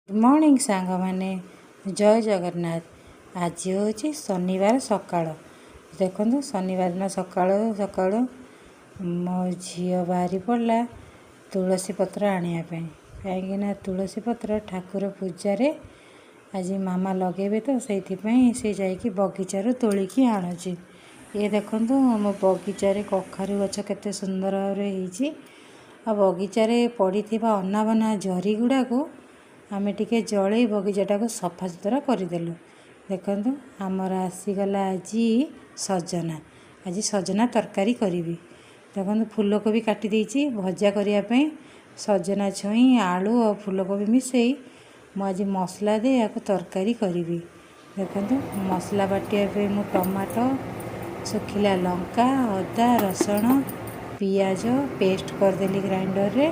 Good morning सांग मैंने जय जगन्नाथ। आज हूँ शनिवार सकाळ। देखो शनिवार दिन सकाळु सकाळु मो झी बाहरी पड़ा तुलसी पत्र आने कहीं तुलसी पत्र ठाकुर पूजार आज मामा लगे तो से जाकि बगीचार तोलिकी आणुची। ये देखो मो बगीचारे कखारु गछ केते सुंदर भाव आ बगीचार पड़ी अनाबना जरी गुड़ा को आमे टिके जड़े बगीचाटा को सफा सुतरा करदेलु। देखो आमर आसीगला आज सजना तरकारी करी। देखो फूलकोबी काटी देछि भजा करने सजना छुई आलू और फूलकोबी मिसई मुझे मसला दे या तरकारी करी। देखो मसला बाटिया मु टमाटो सुखिला लंका अदा रसुण पियाज पेस्ट करदेली ग्राइंडर रे।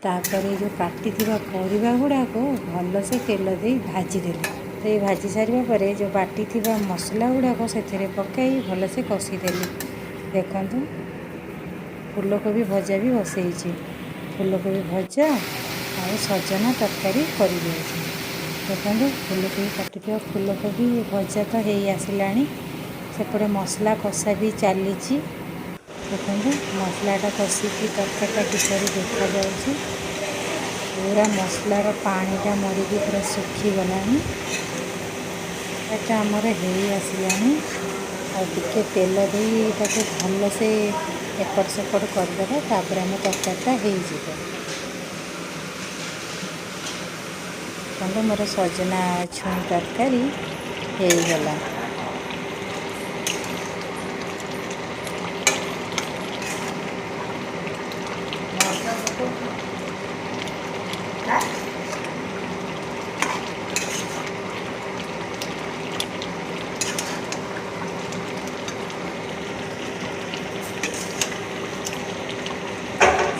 तापर जो काटी परिबा गुड़ा को भल से तेल दे भाजीदेली। तो ये भाजी सारिया पर जो बाटी मसला गुड़ा को से पकई भल से कषीदेली। देखो फूलकोबी भजा भी बसई फूलकोबी भजा और सजना तरकारी कर। देखो फूलकोबी काटी फूलकोबी भजा तो हो आसला सेपटे मसला कषा भी चली। देखो मसलाटा कषिकी तरकारीटा किपरि देखा जाउछि पूरा मसलार पानीटा मरिकी पूरा सुखी गलानी। आमर हो आसलानी और टिके तेल दे भल से एपट सेपट करदेबा तापर आम तरकारीटा हो मोर सजना छुई तरकारी हो गला।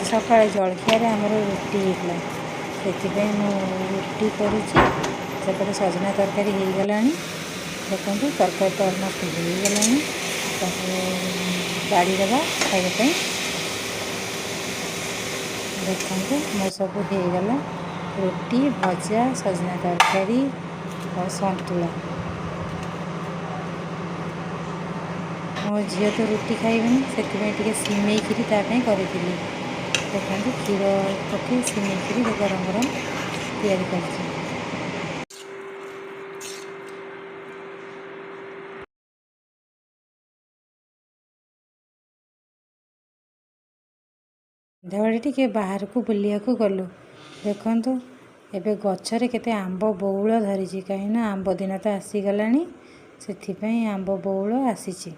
सका जलखिया आमर रुटी होता से रुटी करपटे सजना तरकारी हो गला। देखो तरकारी तो अलमोस्ट हो गला गाड़ी देवा खाइबा। देखो मो सब हो गला रुटी भजा सजना तरकारी और संतुला। मो झील तो रुटी खाइबनी से सिमेई करी। देखो क्षीर पकई सिमेई गरम गरम तैयारी कर। सन्ध्याबेले टिके बाहर को बुलिया को गलु। देखो एबे गछरे केते आंब बौल धरी कहीं आंब दिन तो आसीगला से आंब बौल आसी।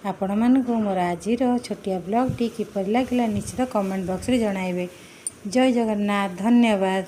आपण मानक मोर आज छोटिया ब्लॉग टी किपर लगे निश्चित कमेंट बॉक्स रे जणाइबे। जय जगन्नाथ। धन्यवाद।